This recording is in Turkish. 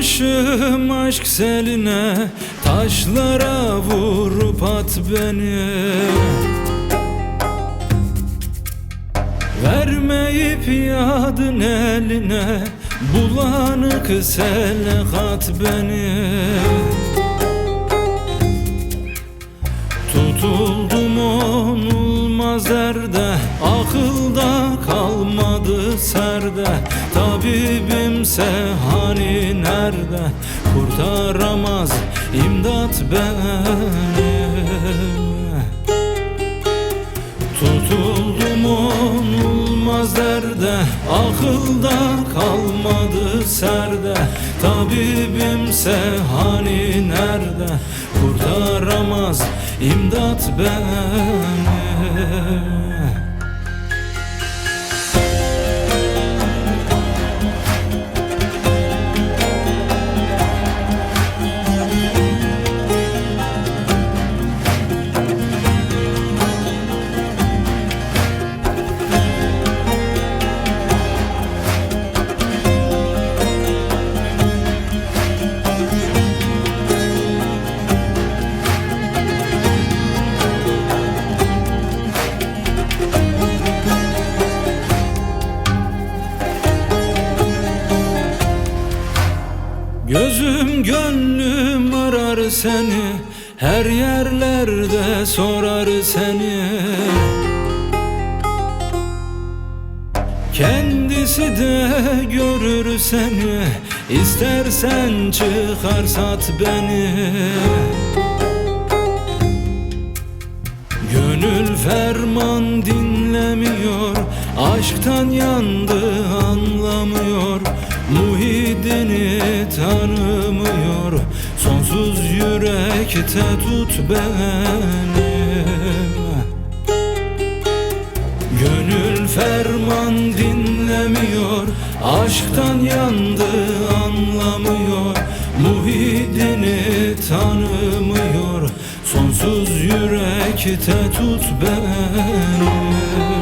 Dalmışım aşk seline, taşlara vurup at beni. Vermeyip yadın eline, bulanık sele kat beni. Tutuldum onulmaz derde, akılda kalmadı serde. Tabibimse hani nerede, kurtaramaz imdat beni. Tutuldum onulmaz derde, akılda kalmadı serde. Tabibimse hani nerede, kurtaramaz imdat beni. Gözüm gönlüm arar seni, her yerlerde sorar seni. Kendisi de görür seni, istersen çıkar sat beni. Gönül ferman dinlemiyor, aşktan yandı anlamıyor. Muhidini tanımıyor, sonsuz yürekte tut beni. Gönül ferman dinlemiyor, aşktan yandı anlamıyor. Muhidini tanımıyor, sonsuz yürekte tut beni.